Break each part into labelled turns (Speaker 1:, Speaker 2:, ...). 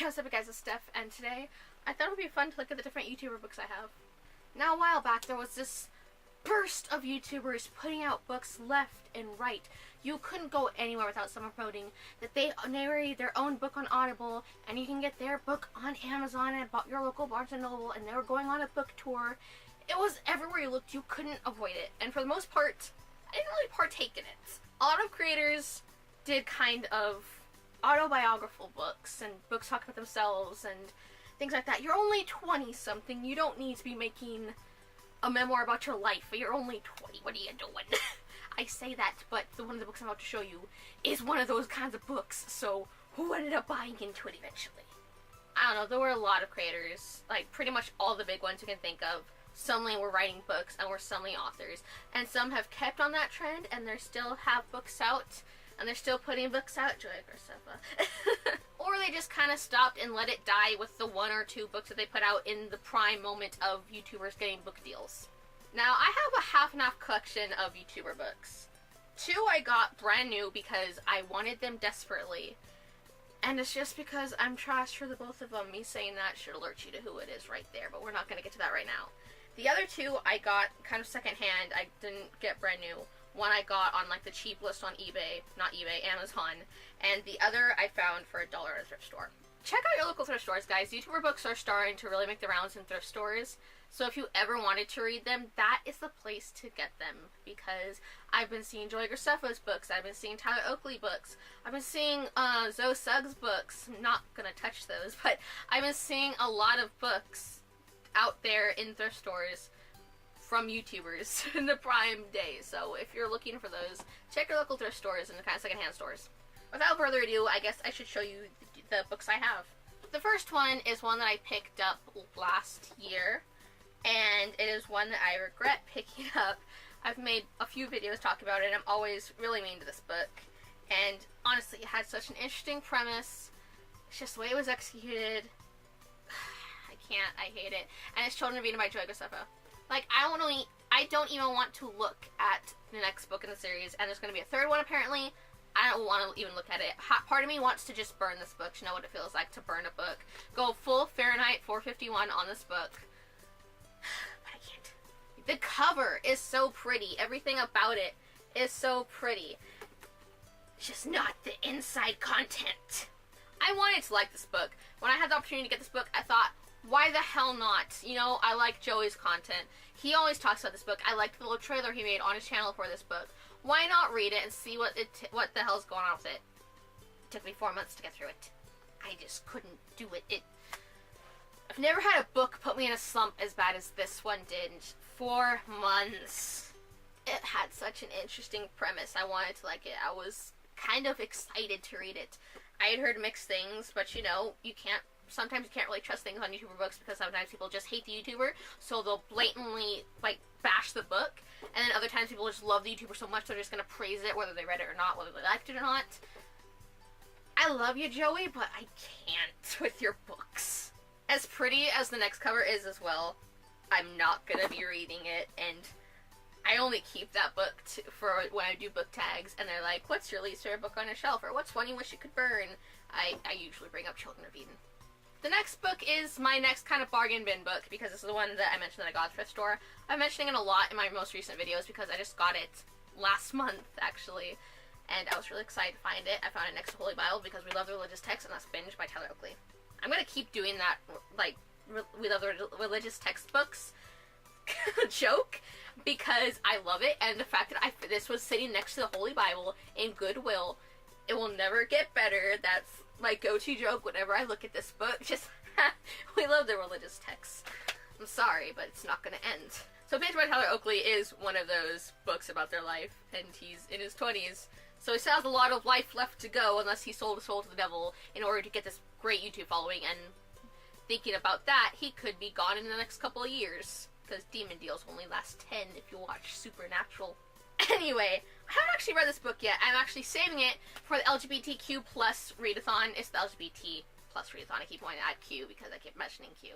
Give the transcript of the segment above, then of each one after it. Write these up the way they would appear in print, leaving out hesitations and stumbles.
Speaker 1: Hey, what's up guys, it's Steph, and today I thought it would be fun to look at the different YouTuber books I have. Now a while back there was this burst of YouTubers putting out books left and right. You couldn't go anywhere without someone promoting that they narrate their own book on Audible, and you can get their book on Amazon and your local Barnes & Noble, and they were going on a book tour. It was everywhere you looked, you couldn't avoid it, and for the most part, I didn't really partake in it. A lot of creators did kind of autobiographical books and books talk about themselves and things like that. You're only 20-something. You don't need to be making a memoir about your life. You're only 20. What are you doing? I say that, but one of the books I'm about to show you is one of those kinds of books, so who ended up buying into it eventually? I don't know. There were a lot of creators, like pretty much all the big ones you can think of, suddenly were writing books and were suddenly authors. And some have kept on that trend and they still have books out. And they're still putting books out, Graceffa. Or they just kind of stopped and let it die with the 1 or 2 books that they put out in the prime moment of YouTubers getting book deals. Now, I have a half and half collection of YouTuber books. 2 I got brand new because I wanted them desperately. And it's just because I'm trash for the both of them. Me saying that should alert you to who it is right there, but we're not going to get to that right now. The other 2 I got kind of secondhand. I didn't get brand new. One I got on like the cheap list on eBay, not eBay, Amazon, and the other I found for $1 at a thrift store. Check out your local thrift stores, guys. YouTuber books are starting to really make the rounds in thrift stores, so if you ever wanted to read them, that is the place to get them, because I've been seeing Graceffa's books, I've been seeing Tyler Oakley books, I've been seeing Zoe Suggs books. I'm not gonna touch those, but I've been seeing a lot of books out there in thrift stores from YouTubers in the prime day. So if you're looking for those, check your local thrift stores and the kind of secondhand stores. Without further ado, I guess I should show you the books I have. The first one is one that I picked up last year, and it is one that I regret picking up. I've made a few videos talking about it, and I'm always really mean to this book. And honestly, it had such an interesting premise. It's just the way it was executed. I hate it. And it's Children of Eden by Graceffa. Like, I don't even want to look at the next book in the series, and there's going to be a third one apparently. I don't want to even look at it. Part of me wants to just burn this book to know what it feels like to burn a book. Go full Fahrenheit 451 on this book. But I can't. The cover is so pretty. Everything about it is so pretty. It's just not the inside content. I wanted to like this book. When I had the opportunity to get this book, I thought, why the hell not? You know, I like Joey's content. He always talks about this book. I liked the little trailer he made on his channel for this book. Why not read it and see what the hell's going on with it? It took me 4 months to get through it. I just couldn't do it. I've never had a book put me in a slump as bad as this one did. 4 months. It had such an interesting premise. I wanted to like it. I was kind of excited to read it. I had heard mixed things, but you know, sometimes you can't really trust things on YouTuber books because sometimes people just hate the YouTuber, so they'll blatantly, like, bash the book, and then other times people just love the YouTuber so much they're just gonna praise it, whether they read it or not, whether they liked it or not. I love you, Joey, but I can't with your books. As pretty as the next cover is as well, I'm not gonna be reading it, and I only keep that book for when I do book tags, and they're like, what's your least favorite book on your shelf, or what's one you wish you could burn? I usually bring up Children of Eden. The next book is my next kind of bargain bin book, because this is the one that I mentioned that I got at thrift store. I'm mentioning it a lot in my most recent videos because I just got it last month, actually, and I was really excited to find it. I found it next to Holy Bible because we love the religious text, and that's Binge by Tyler Oakley. I'm going to keep doing that, like, we love the religious textbooks joke, because I love it, and the fact that this was sitting next to the Holy Bible in Goodwill, it will never get better. That's my go-to joke whenever I look at this book. Just, we love the religious texts. I'm sorry, but it's not going to end. So Binge by Tyler Oakley is one of those books about their life, and he's in his 20s, so he still has a lot of life left to go unless he sold his soul to the devil in order to get this great YouTube following, and thinking about that, he could be gone in the next couple of years, because demon deals only last 10 if you watch Supernatural. Anyway, I haven't actually read this book yet. I'm actually saving it for the LGBTQ plus readathon. It's the LGBT plus readathon. I keep wanting to add Q because I keep mentioning Q.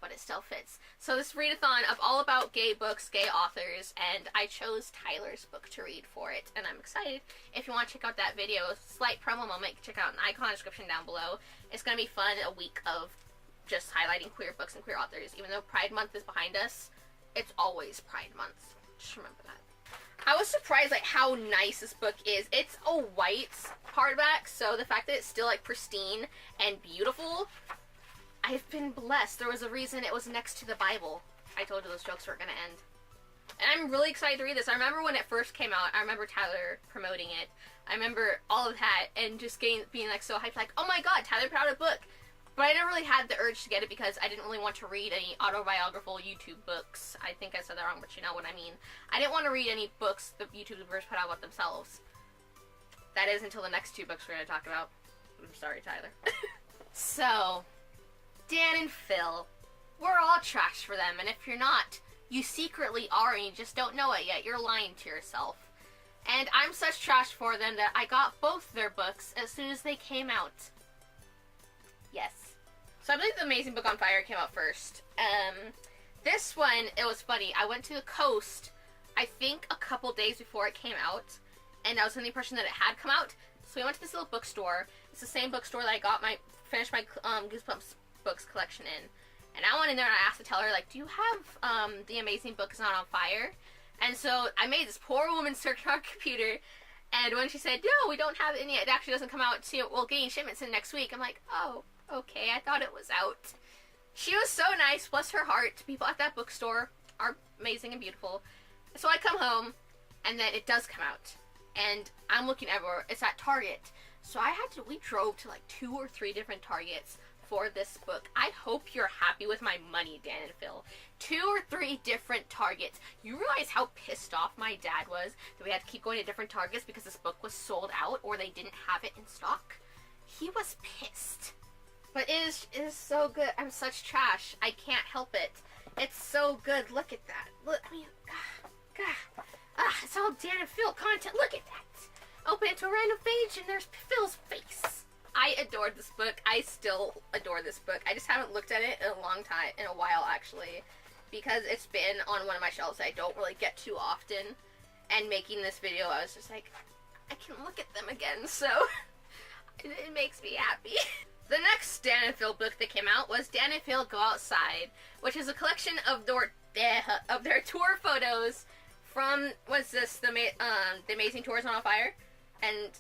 Speaker 1: but it still fits. So this readathon of all about gay books, gay authors, and I chose Tyler's book to read for it, and I'm excited. If you want to check out that video, slight promo moment, check out an icon description down below. It's going to be fun, a week of just highlighting queer books and queer authors. Even though Pride Month is behind us, it's always Pride Month. Just remember that. I was surprised like how nice this book is. It's a white hardback, so the fact that it's still like pristine and beautiful, I've been blessed. There was a reason it was next to the Bible. I told you those jokes were gonna end. And I'm really excited to read this. I remember when it first came out, I remember Tyler promoting it. I remember all of that and just being like so hyped, like, oh my god, Tyler put out a book. But I never really had the urge to get it because I didn't really want to read any autobiographical YouTube books. I think I said that wrong, but you know what I mean. I didn't want to read any books the YouTubers put out about themselves. That is until the next two books we're going to talk about. I'm sorry, Tyler. So, Dan and Phil. We're all trash for them, and if you're not, you secretly are and you just don't know it yet. You're lying to yourself. And I'm such trash for them that I got both their books as soon as they came out. Yes. So I believe The Amazing Book on Fire came out first. This one, it was funny. I went to the coast, I think a couple days before it came out, and I was under the impression that it had come out. So we went to this little bookstore. It's the same bookstore that I finished my Goosebumps books collection in. And I went in there and I asked the teller, like, do you have The Amazing Book is Not on Fire? And so I made this poor woman search on her computer, and when she said, no, we don't have it in yet, it actually doesn't come out till, we'll getting shipments in next week, I'm like, oh, okay, I thought it was out. She was so nice, bless her heart. People at that bookstore are amazing and beautiful. So I come home, and then it does come out. And I'm looking everywhere. It's at Target. So we drove to like 2 or 3 different Targets for this book. I hope you're happy with my money, Dan and Phil. 2 or 3 different Targets. You realize how pissed off my dad was that we had to keep going to different Targets because this book was sold out or they didn't have it in stock? He was pissed. But it is so good. I'm such trash. I can't help it. It's so good. Look at that. Look, I mean, it's all Dan and Phil content. Look at that. Open it to a random page and there's Phil's face. I adored this book. I still adore this book. I just haven't looked at it in a while actually, because it's been on one of my shelves I don't really get to often. And making this video, I was just like, I can look at them again, so it makes me happy. The next Dan and Phil book that came out was Dan and Phil Go Outside, which is a collection of their tour photos from, The Amazing Tours on Fire, and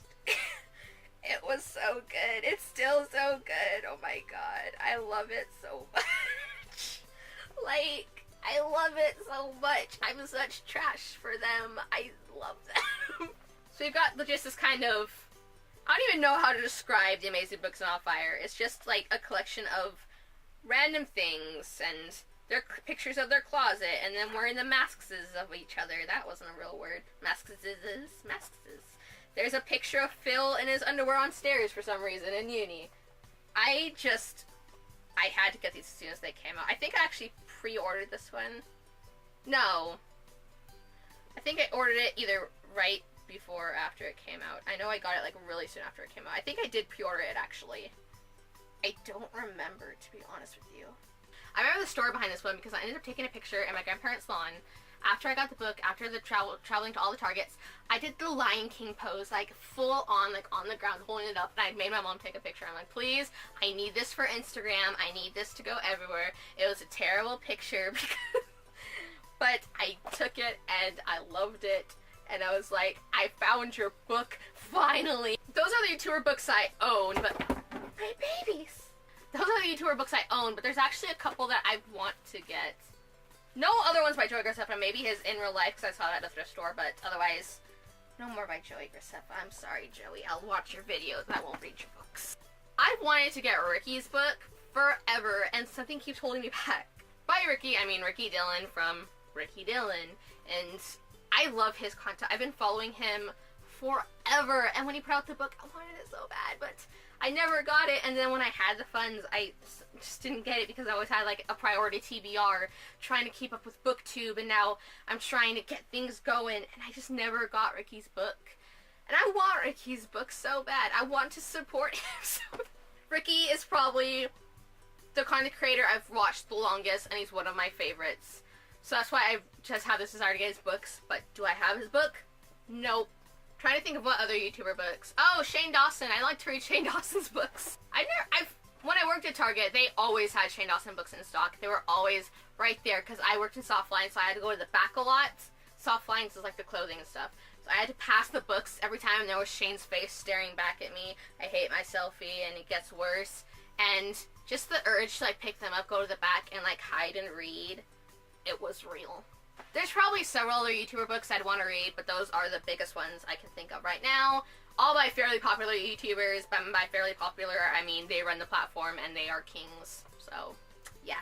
Speaker 1: it was so good. It's still so good. Oh my god, I love it so much. Like, I love it so much. I'm such trash for them. I love them. So we've got just this kind of, I don't even know how to describe The Amazing Books on Fire. It's just like a collection of random things and their pictures of their closet and then wearing the masks of each other. That wasn't a real word. Masks. There's a picture of Phil in his underwear on stairs for some reason in uni. I had to get these as soon as they came out. I think I actually pre-ordered this one. No. I think I ordered it either right before or after it came out. I know I got it like really soon after it came out. I think I did pre-order it actually. I don't remember, to be honest with you. I remember the story behind this one because I ended up taking a picture at my grandparents' lawn after I got the book, after the traveling to all the Targets. I did the Lion King pose, like full on, like on the ground, holding it up, and I made my mom take a picture. I'm like, please, I need this for Instagram. I need this to go everywhere. It was a terrible picture, but I took it and I loved it. And I was like, I found your book, finally. Those are the tour books I own, but my babies. Those are the tour books I own, but there's actually a couple that I want to get. No other ones by Joey Graceffa, maybe his In Real Life, because I saw that at the thrift store, but otherwise, no more by Joey Graceffa. I'm sorry, Joey. I'll watch your videos, but I won't read your books. I've wanted to get Ricky's book forever, and something keeps holding me back. By Ricky, I mean Ricky Dillon from Ricky Dillon, and I love his content. I've been following him forever, and when he put out the book, I wanted it so bad, but I never got it, and then when I had the funds, I just didn't get it because I always had like a priority TBR trying to keep up with BookTube, and now I'm trying to get things going, and I just never got Ricky's book. And I want Ricky's book so bad. I want to support him so bad. Ricky is probably the content creator I've watched the longest, and he's one of my favorites. So that's why I just have this desire to get his books. But do I have his book? Nope. Trying to think of what other YouTuber books. Oh, Shane Dawson. I like to read Shane Dawson's books. When I worked at Target, they always had Shane Dawson books in stock. They were always right there because I worked in soft lines, so I had to go to the back a lot. Soft lines is like the clothing and stuff. So I had to pass the books every time there was Shane's face staring back at me. I hate my selfie, and it gets worse. And just the urge to like pick them up, go to the back, and like hide and read, it was real. There's probably several other YouTuber books I'd want to read, but those are the biggest ones I can think of right now. All by fairly popular YouTubers, but by fairly popular, I mean they run the platform and they are kings. So, yeah.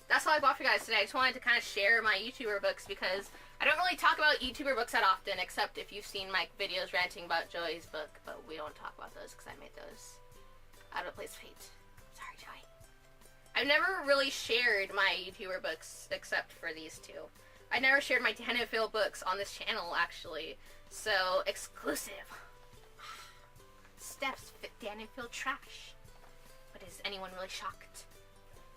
Speaker 1: That's all I bought for you guys today. I just wanted to kind of share my YouTuber books because I don't really talk about YouTuber books that often, except if you've seen my videos ranting about Joey's book, but we don't talk about those because I made those out of place fate. Sorry, Joey. I've never really shared my YouTuber books except for these two. I never shared my Danville books on this channel, actually. So, exclusive. Steph's Danville trash. But is anyone really shocked?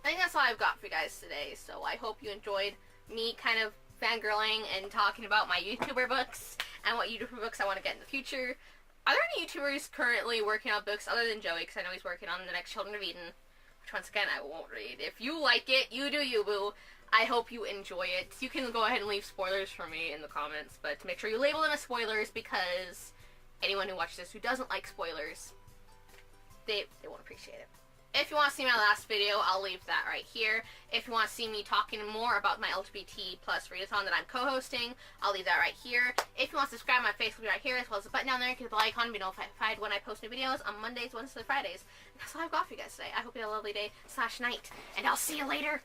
Speaker 1: I think that's all I've got for you guys today. So, I hope you enjoyed me kind of fangirling and talking about my YouTuber books and what YouTuber books I want to get in the future. Are there any YouTubers currently working on books other than Joey? Because I know he's working on The Next Children of Eden. Which, once again, I won't read. If you like it, you do you, boo. I hope you enjoy it. You can go ahead and leave spoilers for me in the comments, but make sure you label them as spoilers because anyone who watches this who doesn't like spoilers, they won't appreciate it. If you want to see my last video, I'll leave that right here. If you want to see me talking more about my LGBT plus readathon that I'm co-hosting, I'll leave that right here. If you want to subscribe, my face will be right here, as well as a button down there. Click the bell icon to be notified when I post new videos on Mondays, Wednesdays, and Fridays. And that's all I've got for you guys today. I hope you have a lovely day / night, and I'll see you later.